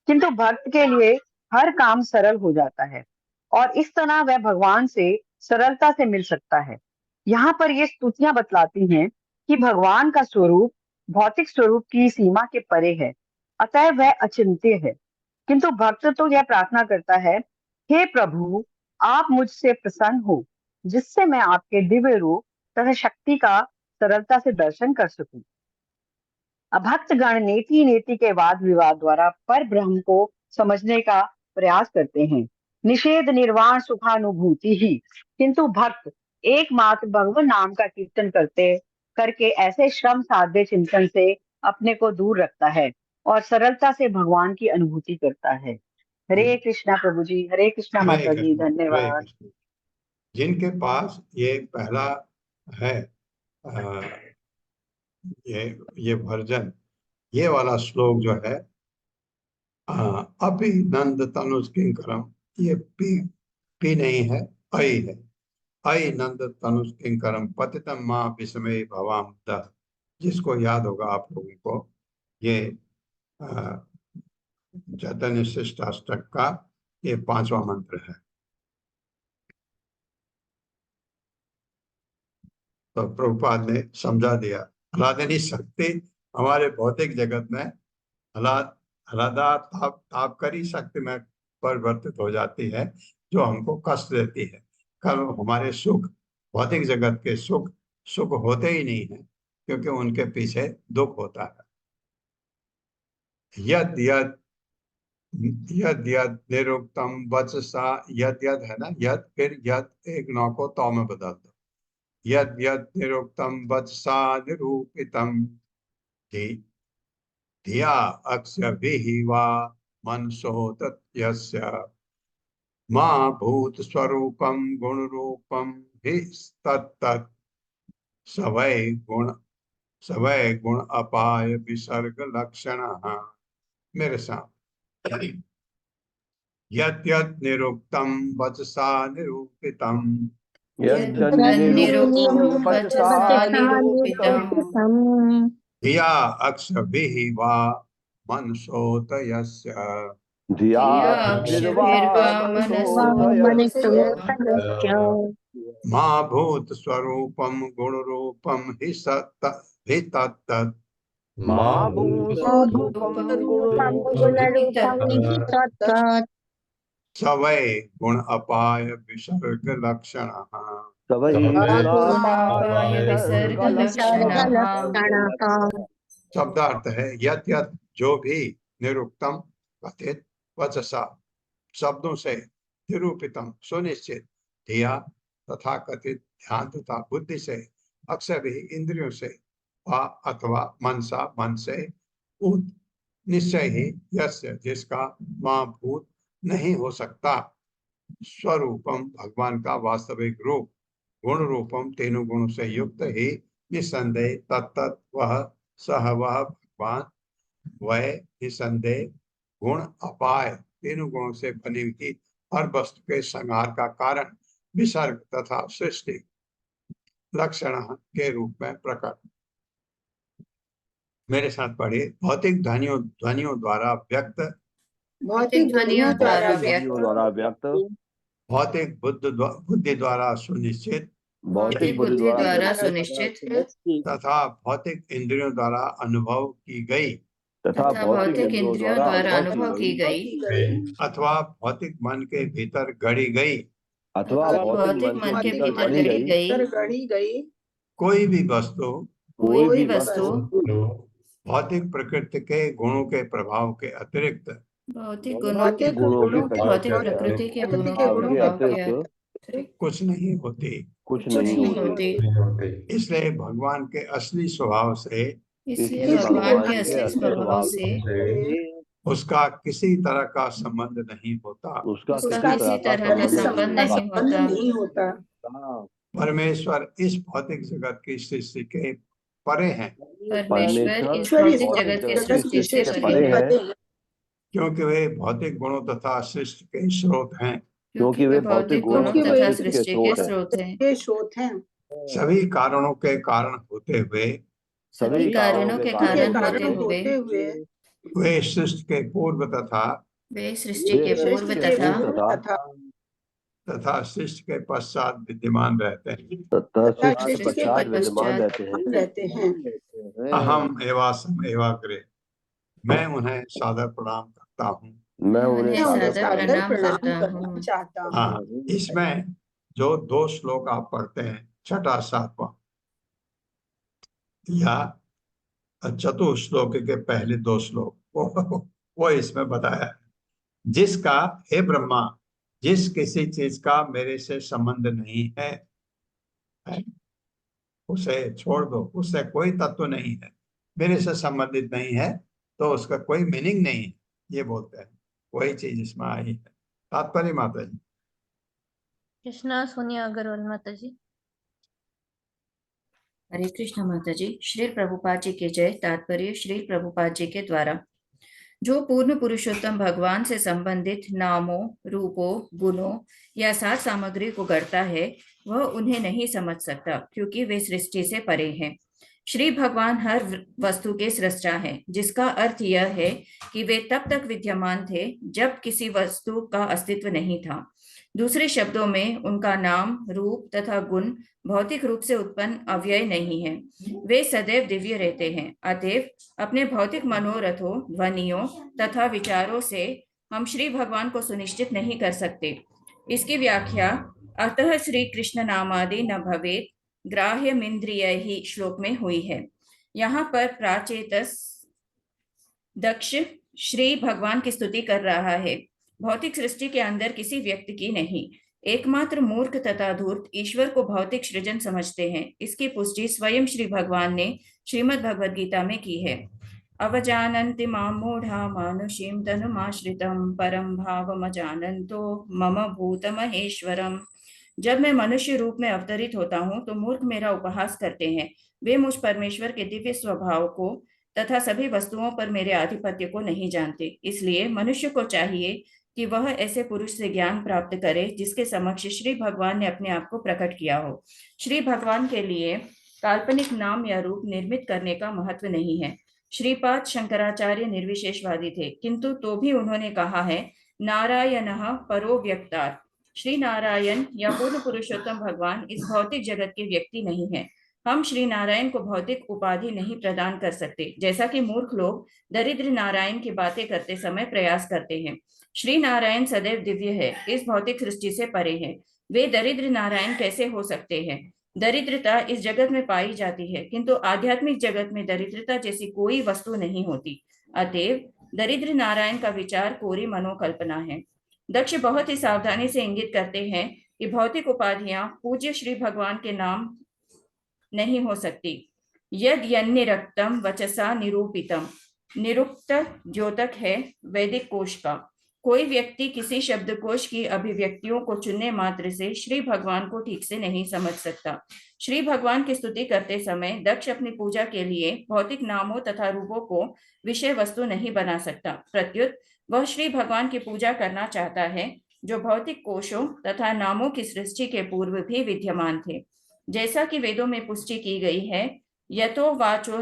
किंतु भक्त के लिए हर काम सरल हो जाता है और इस तरह वह भगवान से सरलता से मिल सकता है। यहाँ पर ये स्तुतियां बतलाती हैं कि भगवान का स्वरूप भौतिक स्वरूप की सीमा के परे है, अतः वह अचिंत्य है। किंतु भक्त तो यह प्रार्थना करता है, हे प्रभु आप मुझसे प्रसन्न हो जिससे मैं आपके दिव्य रूप तथा शक्ति का सरलता से दर्शन कर सकूं। अभक्त गण नेति नेति के वाद विवाद द्वारा पर ब्रह्म को समझने का प्रयास करते हैं, निषेध निर्वाण सुखानुभूति ही, किंतु भक्त एकमात्र भगवान नाम का कीर्तन करके ऐसे श्रम साध्य चिंतन से अपने को दूर रखता है और सरलता से भगवान की अनुभूति करता है। हरे कृष्णा प्रभु जी, हरे कृष्णा माता जी, धन्यवाद। जिनके पास ये पहला है ये वर्जन, ये वाला श्लोक जो है अभी नंद तनुज किंकरम, ये पी नहीं है, ऐ है। ऐ नंद तनुज किंकरम पतितम मां विस्मय भवाम द। जिसको याद होगा आप लोगों को, ये चैतन्य शिष्टाष्टक का ये 5वां मंत्र है। तो प्रभुपाद ने समझा दिया, हलादनी शक्ति हमारे भौतिक जगत में तापकरी शक्ति में परिवर्तित हो जाती है, जो हमको कष्ट देती है। कल हमारे सुख, भौतिक जगत के सुख होते ही नहीं है, क्योंकि उनके पीछे दुख होता है। यद यद यद यद निरुक्तम वचसा, यद यद है ना, यद फिर यद एक नौ को तो में बदल दो। यद यद निरुक्तम वचसा निरूपितम धिया अक्ष्य विहिवा मनसो तत्यस्य मां भूत स्वरूपम गुण रूपम हि तत्तत् सवै गुण अपाय विसर्ग लक्षणः। मेरे साथ यद यद निरुक्तम वचसा निरूपितम धिया अक्ष्य विहिवा मनसोत यस्य मां भूत स्वरूपम गुण रूपम हि तत्तत् सवै गुण अपाय विसर्ग लक्षणः। तवहि पापाय विसर्गलक्षणाः शब्दार्थ है यत यत जो भी निरुक्तम कथित वचसा शब्दों से निरूपितम सुनिश्चित धिया तथा कथित ध्यान तथा बुद्धि से अक्षर भी इंद्रियों से वा अथवा मनसा मन से उत निश्चय ही यस्य जिसका वहाँ भूत नहीं हो सकता स्वरूपम भगवान का वास्तविक रूप गुण रूपम तीनों गुणों से युक्त ही निसंदेह तत्त वह सह वह भगवान वह निसंदेह गुण अपाय तीनों गुणों से बनी हुई हर वस्तु के संहार का कारण विसर्ग तथा सृष्टि लक्षण के रूप में प्रकट। मेरे साथ पढ़िए। भौतिक ध्वनियों द्वारा व्यक्त भौतिक ध्वनियों द्वारा व्यक्त भौतिक बुद्धि द्वारा सुनिश्चित भौतिक बुद्धि द्वारा सुनिश्चित तथा भौतिक इंद्रियों द्वारा अनुभव की गई तथा भौतिक इंद्रियों द्वारा अनुभव की गई अथवा भौतिक मन के भीतर गढ़ी गई अथवा भौतिक मन के भीतर गढ़ी गई कोई भी वस्तु भौतिक प्रकृति के गुणों के प्रभाव के अतिरिक्त भौतिक गुणों के भौतिक प्रकृति के गुणों के प्रभाव के कुछ नहीं होती कुछ नहीं होती। इसलिए भगवान के असली स्वभाव से उसका किसी तरह का संबंध नहीं होता नहीं होता। परमेश्वर इस भौतिक जगत की सृष्टि के परे हैं परमेश्वर इस भौतिक जगत की सृष्टि से परे है क्योंकि वे भौतिक गुणों तथा सृष्टि के स्रोत हैं क्योंकि वे भौतिक गुणों तथा सृष्टि के स्रोत हैं सभी कारणों के कारण होते हुए सभी कारणों के कारण होते हुए वे सृष्टि के पूर्व तथा तथा सृष्टि के पश्चात विद्यमान रहते हैं अहम एवासम एवाग्रे मैं उन्हें सादर प्रणाम करता हूँ मैं उन्हें सादर प्रणाम चाहता हूँ। हाँ, इसमें जो 2 श्लोक आप पढ़ते हैं छठा सातवां या चतुश्लोक के पहले 2 श्लोक वो इसमें बताया है जिसका हे ब्रह्मा जिस किसी चीज का मेरे से संबंध नहीं है उसे छोड़ दो उससे कोई तत्व नहीं है मेरे से संबंधित नहीं है तो उसका कोई मीनिंग नहीं है ये बोलते हैं वही चीज इसमें आई है। तात्पर्य माता जी। कृष्णा सोनिया अग्रवाल माता जी। हरे कृष्ण माता जी। श्री प्रभुपाद जी के जय। तात्पर्य श्री प्रभुपाद जी के द्वारा जो पूर्ण पुरुषोत्तम भगवान से संबंधित नामों रूपों गुणों या सात सामग्री को गढ़ता है वह उन्हें नहीं समझ सकता क्योंकि वे सृष्टि से परे हैं। श्री भगवान हर वस्तु के सृष्टा हैं जिसका अर्थ यह है कि वे तब तक विद्यमान थे जब किसी वस्तु का अस्तित्व नहीं था। दूसरे शब्दों में उनका नाम रूप तथा गुण भौतिक रूप से उत्पन्न अव्यय नहीं है वे सदैव दिव्य रहते हैं। अतएव अपने भौतिक मनोरथों ध्वनियों तथा विचारों से हम श्री भगवान को सुनिश्चित नहीं कर सकते। इसकी व्याख्या अतः श्री कृष्ण नामादि न भवेत् ग्राह्यमिंद्रिय ही श्लोक में हुई है। यहाँ पर प्राचेतस दक्ष श्री भगवान की स्तुति कर रहा है। भौतिक सृष्टि के अंदर किसी व्यक्ति की नहीं। एकमात्र मूर्ख तथा धूर्त ईश्वर को भौतिक सृजन समझते हैं। इसकी पुष्टि स्वयं श्री भगवान ने श्रीमद् भगवद गीता में की है। अवजानन्ति मां मूढ़ा मानुषीं तनुमाश्रितं परम भावमजानन्तो मम भूतमहेश्वरम्। जब मैं मनुष्य रूप में अवतरित होता हूँ तो मूर्ख मेरा उपहास करते हैं। वे मुझ परमेश्वर के दिव्य स्वभाव को तथा सभी वस्तुओं पर मेरे आधिपत्य को नहीं जानते। इसलिए मनुष्य को चाहिए कि वह ऐसे पुरुष से ज्ञान प्राप्त करे जिसके समक्ष श्री भगवान ने अपने आप को प्रकट किया हो। श्री भगवान के लिए काल्पनिक नाम या रूप निर्मित करने का महत्व नहीं है। श्रीपाद शंकराचार्य निर्विशेषवादी थे किंतु तो भी उन्होंने कहा है नारायणः परो व्यक्तात्। श्री नारायण या पूर्ण पुरुषोत्तम भगवान इस भौतिक जगत के व्यक्ति नहीं है। हम श्री नारायण को भौतिक उपाधि नहीं प्रदान कर सकते जैसा कि मूर्ख लोग दरिद्र नारायण की बातें करते समय प्रयास करते हैं। श्री नारायण सदैव दिव्य है इस भौतिक सृष्टि से परे है। वे दरिद्र नारायण कैसे हो सकते हैं? दरिद्रता इस जगत में पाई जाती है, किंतु आध्यात्मिक जगत में दरिद्रता जैसी कोई वस्तु नहीं होती। अतएव दरिद्र नारायण का विचार कोरी मनोकल्पना है। दक्ष बहुत ही सावधानी से इंगित करते हैं कि भौतिक उपाधियां पूज्य श्री भगवान के नाम नहीं हो सकती। यद यन्निरक्तम वचसा निरूपितम, निरुक्त द्योतक है वैदिक कोश का। कोई व्यक्ति किसी शब्दकोश की अभिव्यक्तियों को चुनने मात्र से श्री भगवान को ठीक से नहीं समझ सकता। श्री भगवान की स्तुति करते समय दक्ष अपनी पूजा के लिए भौतिक नामों तथा रूपों को विषय वस्तु नहीं बना सकता। प्रत्युत वह श्री भगवान की पूजा करना चाहता है जो भौतिक कोशों तथा नामों की सृष्टि के पूर्व भी विद्यमान थे। जैसा कि वेदों में पुष्टि की गई है, यतो वाचो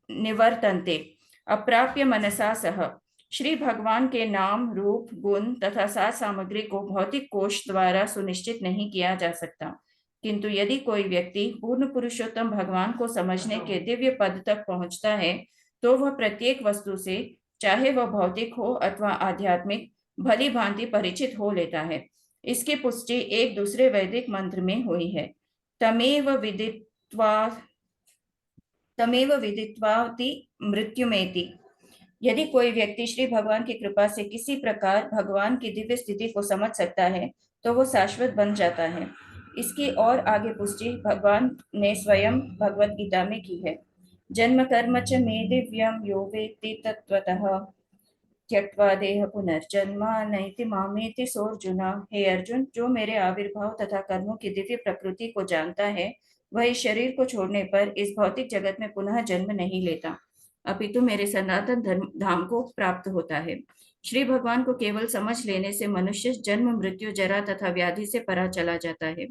निवर्तन्ते अप्राप्य मनसा सह। श्री भगवान के नाम, रूप, गुण तथा साज सामग्री को भौतिक कोश द्वारा सुनिश्चित नहीं किया जा सकता, किंतु यदि कोई व्यक्ति पूर्ण पुरुषोत्तम भगवान को समझने के दिव्य पद तक पहुंचता है, तो वह प्रत्येक वस्तु से, चाहे वह भौतिक हो अथवा आध्यात्मिक, भली भांति परिचित हो लेता है। इसकी पुष्टि एक दूसरे वैदिक मंत्र में हुई है। तमेव विदित्वाति मृत्युमेति। यदि कोई व्यक्ति श्री भगवान की कृपा से किसी प्रकार भगवान की दिव्य स्थिति को समझ सकता है, तो वो शाश्वत बन जाता है। इसकी और आगे पुष्टि भगवान ने स्वयं भगवत गीता में की है। जन्म कर्म च मे दिव्यम यो वेत्ति तत्त्वतः त्यक्त्वा देह पुनर्जन्म नैति मामेति सोऽर्जुन। हे अर्जुन, जो मेरे आविर्भाव तथा कर्मों की दिव्य प्रकृति को जानता है, वह इस शरीर को छोड़ने पर इस भौतिक जगत में पुनः जन्म नहीं लेता, अपितु मेरे सनातन धाम को प्राप्त होता है। श्री भगवान को केवल समझ लेने से मनुष्य जन्म, मृत्यु, जरा तथा व्याधि से परा चला जाता है।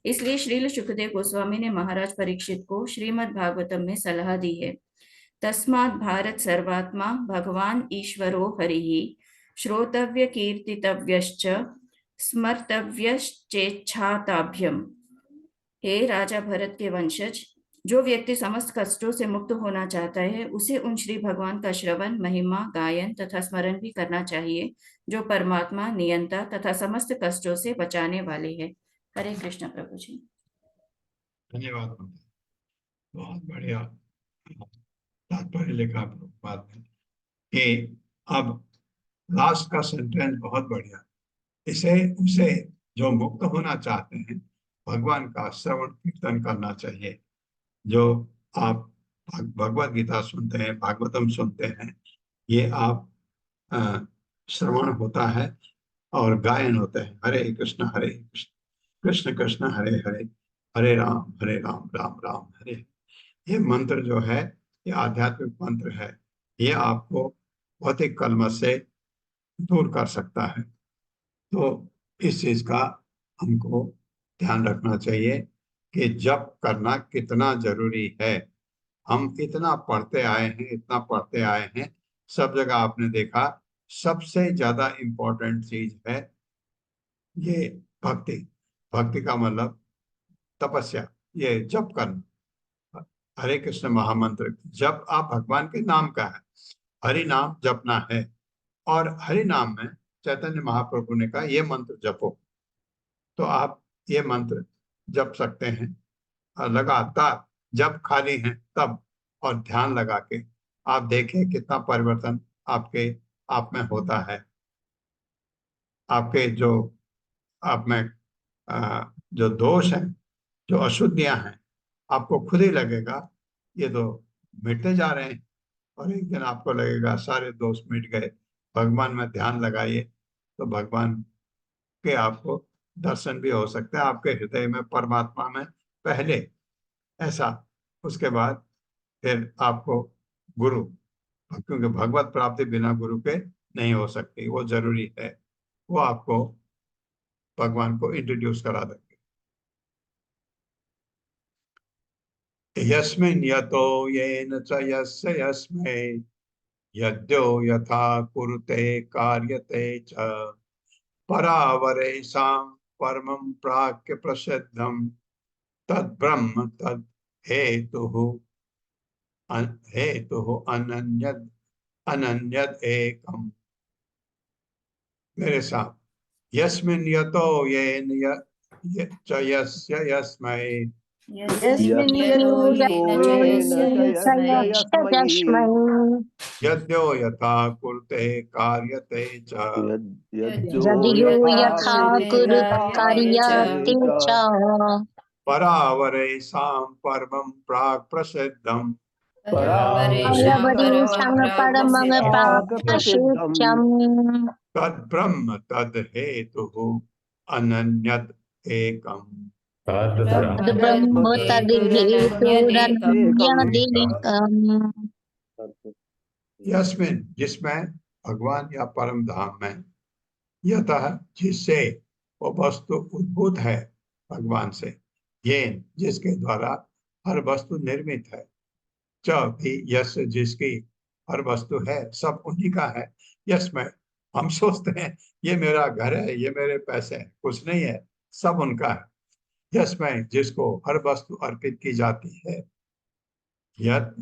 इसलिए श्रील सुखदेव गोस्वामी ने महाराज परीक्षित को श्रीमद् भागवतम में सलाह दी है। तस्मात् भारत सर्वात्मा भगवान ईश्वरो हरिः श्रोतव्य कीर्तितव्यश्च स्मर्तव्यश्चेच्छाताभ्यम। हे राजा भरत के वंशज, जो व्यक्ति समस्त कष्टों से मुक्त होना चाहता है, उसे उन श्री भगवान का श्रवण, महिमा, गायन तथा स्मरण भी करना चाहिए, जो परमात्मा, नियंता तथा समस्त कष्टों से बचाने वाले हैं। हरे कृष्ण प्रभु जी। धन्यवाद। बहुत बढ़िया तात्पर्य लिखा प्रभुपाद ने कि अब लास्ट का सेंटेंस बहुत बढ़िया। इसे उसे जो मुक्त होना चाहते हैं, भगवान का श्रवण कीर्तन करना चाहिए। जो आप भगवत गीता सुनते हैं, भागवतम सुनते हैं, ये आप श्रवण होता है और गायन होता है। हरे कृष्ण कृष्ण कृष्ण हरे हरे, हरे राम राम राम हरे। ये मंत्र जो है, ये आध्यात्मिक मंत्र है। ये आपको भौतिक कलमश से दूर कर सकता है। तो इस चीज का हमको ध्यान रखना चाहिए कि जप करना कितना जरूरी है। हम इतना पढ़ते आए हैं, सब जगह आपने देखा सबसे ज्यादा इम्पोर्टेंट चीज है ये भक्ति। भक्ति का मतलब तपस्या, ये जप करना। हरे कृष्ण महामंत्र जब आप भगवान के नाम का है, हरि नाम जपना है। और हरि नाम में चैतन्य महाप्रभु ने कहा ये मंत्र जपो, तो आप ये मंत्र जप सकते हैं लगातार, जब खाली हैं तब, और ध्यान लगा के आप देखें कितना परिवर्तन आपके आप में होता है। आपके जो आप में जो दोष हैं, जो अशुद्धियां हैं, आपको खुद ही लगेगा ये तो मिटते जा रहे हैं, और एक दिन आपको लगेगा सारे दोष मिट गए। भगवान में ध्यान लगाइए तो भगवान के आपको दर्शन भी हो सकते हैं आपके हृदय में, परमात्मा में पहले ऐसा, उसके बाद फिर आपको गुरु, क्योंकि भगवत प्राप्ति बिना गुरु के नहीं हो सकती, वो जरूरी है। वो आपको भगवान को इंट्रोड्यूस करा देंगे। यस्मिन् यतो येन च यस्य यस्मै यद्यो यथा कुरुते कार्यते च परावरेषां परमं प्राक्य प्रसिद्धं तद् ब्रह्म तद् हेतुः अनन्यद एकम। मेरे साथ यस्मिन् यतो येन च यस्य यस्मै यस्मिन् यतो येन च यस्य यस्मै यस्मै यद्यो यथा कुरुते कार्यते च यदि यो यथा कुरु कार्यते च परावरेषां परमं प्राक् प्रसिद्धम् परावरेषां परवरेशं परमं प्राक् परमं प्रसिद्धम् प्राप्तशेत्यम् तद्ब्रह्म तद् हेतुः अनन्यत् एकम् तद्ब्रह्म तद्हेतुरनन्यदेकम् यस्मिन् जिसमें भगवान या परम धाम में यतः जिससे वो वस्तु उद्भूत है भगवान से, ये जिसके द्वारा हर वस्तु निर्मित है, च भी यश जिसकी हर वस्तु है, सब उन्हीं का है। यश में हम सोचते हैं ये मेरा घर है, ये मेरे पैसे हैं, कुछ नहीं है, सब उनका है। यश में जिसको हर वस्तु अर्पित की जाती है, यह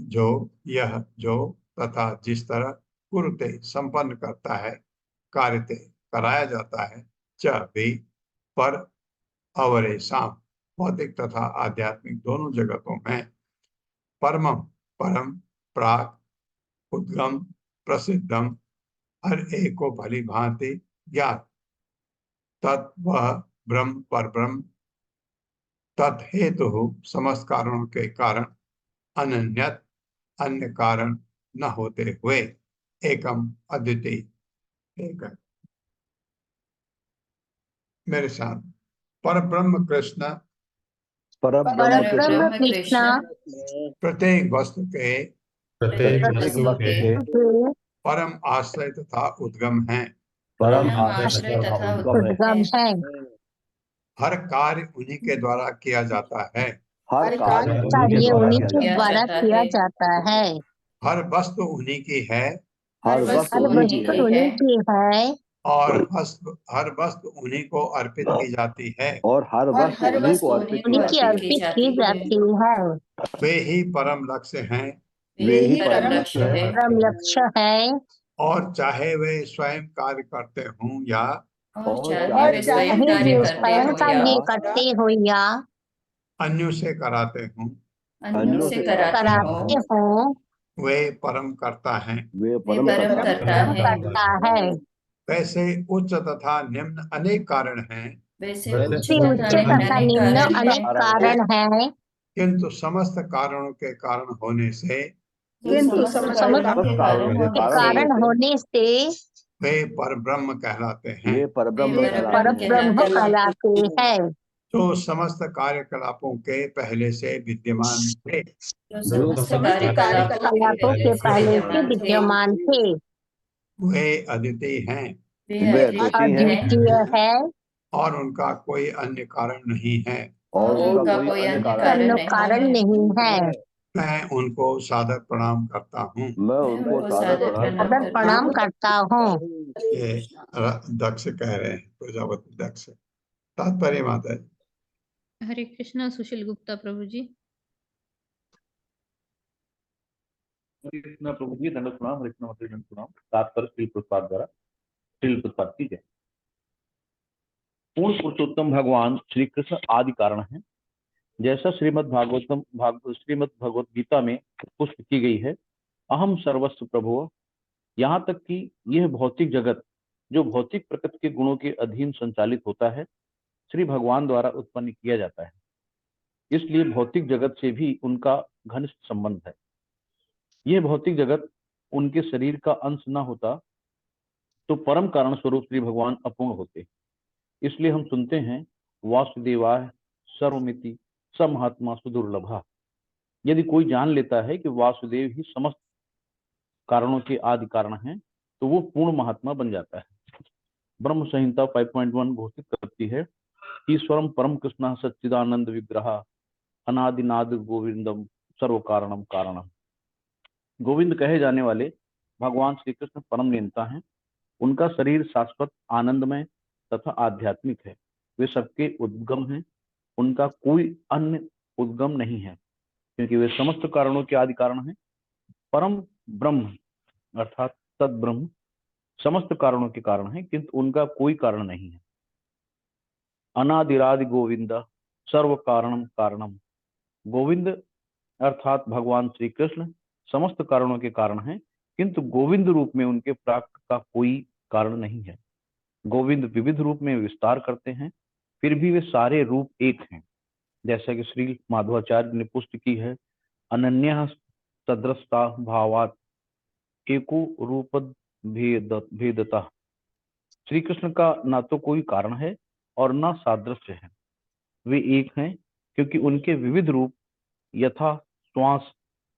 जो तथा जिस तरह कुरुते संपन्न करता है, कार्यते कराया जाता है, च भी पर अवरेशम भौतिक तथा आध्यात्मिक दोनों जगतों में परमम परम प्राक उद्गम प्रसिद्धम हर एक को भली भांति ज्ञात तत् वह ब्रह्म पर ब्रह्म तत्हेतु समस्त कारणों के कारण अनन्यत अन्य कारण न होते हुए एकम अद्वितीय एक है। मेरे साथ पर ब्रह्म कृष्ण परब्रह्म कृष्ण प्रत्येक वस्तु के के परम आश्रय तथा उद्गम है। परम आश्रय तथा उद्गम है। हर कार्य उन्हीं के द्वारा किया जाता है। हर कार्य उन्हीं के द्वारा किया जाता है। हर वस्तु उन्हीं की है हर हर वस्तु वस्तु उन्हीं की है और हर वस्तु उन्हीं को अर्पित की जाती है। और हर वस्तु उन्हीं को अर्पित उन्हीं की अर्पित की जाती है। वे ही परम लक्ष्य हैं वे ही परम लक्ष्य है। परम लक्ष्य है और चाहे वे स्वयं कार्य करते हों या चाहे वे स्वयं कार्य करते हो या अन्यों से कराते हों, अन्यों से कराते हो, वे परम करता है। वे परम करता है। वैसे उच्च तथा निम्न अनेक कारण हैं, वैसे उच्च तथा निम्न अनेक कारण हैं, किंतु समस्त कारणों के कारण होने से समस्त कारण होने से वे परब्रह्म कहलाते हैं। वे परब्रह्म परब्रह्म कहलाते हैं। जो समस्त कार्यकलापों के पहले से विद्यमान थे, कलापों के पहले से विद्यमान थे, वे अद्वितीय हैं वे अद्वितीय है और उनका कोई अन्य कारण नहीं है। और उनका कोई अन्य अन्य कारण नहीं है। मैं उनको सादर प्रणाम करता हूँ। मैं उनको सादर सादर प्रणाम करता हूँ। ये दक्ष कह रहे हैं, प्रजापति दक्ष। तात्पर्य माता जी। हरे कृष्णा सुशील गुप्ता प्रभु जी। हरे कृष्णा प्रभु जी, दंड प्रणाम। हरे कृष्णा माता जी, दंड प्रणाम। तात्पर्य श्रील प्रभुपाद द्वारा, श्रील प्रभुपाद की जय। पूर्ण पुरुषोत्तम भगवान श्री कृष्ण आदि कारण है। जैसा श्रीमद् भगवत गीता में पुष्ट की गई है, अहम सर्वस्व प्रभु, यहाँ तक कि यह भौतिक जगत जो भौतिक प्रकृति के गुणों के अधीन संचालित होता है, श्री भगवान द्वारा उत्पन्न किया जाता है। इसलिए भौतिक जगत से भी उनका घनिष्ठ संबंध है। यह भौतिक जगत उनके शरीर का अंश न होता तो परम कारण स्वरूप श्री भगवान अपूर्ण होते। इसलिए हम सुनते हैं, वासुदेवाय सर्वमिति स महात्मा सुदुर्लभा। यदि कोई जान लेता है कि वासुदेव ही समस्त कारणों के आदि कारण हैं, तो वो पूर्ण महात्मा बन जाता है। ब्रह्म संहिता 5.1 घोषित करती है, ईश्वरम परम कृष्ण सच्चिदानंद विग्रह अनादिनाद गोविंदम सर्व कारणम कारणम। गोविंद कहे जाने वाले भगवान श्री कृष्ण परम नियंता हैं। उनका शरीर शाश्वत आनंदमय तथा आध्यात्मिक है। वे सबके उद्गम हैं, उनका कोई अन्य उद्गम नहीं है, क्योंकि वे समस्त कारणों के आदि कारण हैं। परम ब्रह्म अर्थात तद ब्रह्म समस्त कारणों के कारण है, किंतु उनका कोई कारण नहीं है। अनादिरादि गोविंद सर्व कारणम कारणम। गोविंद अर्थात भगवान श्री कृष्ण समस्त कारणों के कारण हैं, किंतु गोविंद रूप में उनके प्राप्त का कोई कारण नहीं है। गोविंद विविध रूप में विस्तार करते हैं, फिर भी वे सारे रूप एक हैं। जैसा कि श्री माधवाचार्य ने पुष्टि की है, अनन्य सदृशता भावात एको रूप भेदता। श्री कृष्ण का ना तो कोई कारण है और न सादृश्य है, वे एक हैं क्योंकि उनके विविध रूप यथा श्वास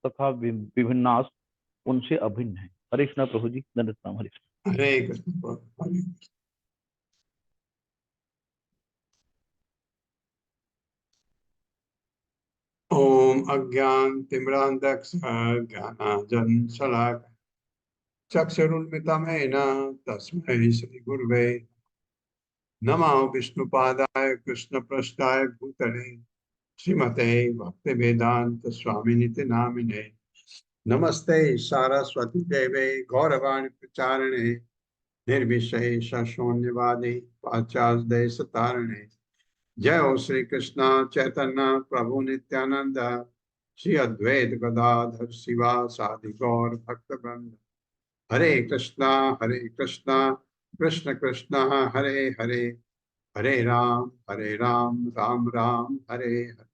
तथा विभिन्नास उनसे अभिन्न है। हरे कृष्णा प्रभु जी, दंडवत प्रणाम। हरे कृष्ण। हरे कृष्ण प्रभु, हरे कृष्ण। ओम अज्ञानतिमिरान्धस्य ज्ञानाञ्जनशलाकया चक्षुरुन्मिलितं तस्मै श्रीगुरवे नमः। विष्णुपादाय कृष्णप्रेष्ठाय भूतले श्रीमते भक्तिवेदांत स्वामिनिति नामिने नमस्ते सारस्वती देवे गौरवाणी प्रचारिणे निर्विशेष शून्यवादी पाश्चात्य देश तारिणे। जय हो श्री कृष्ण चैतन्य प्रभु नित्यानंद श्री अद्वैत गदाधर शिवा सादि गौर भक्त वृंद। हरे कृष्णा कृष्ण कृष्ण हरे हरे, हरे राम राम राम हरे हरे।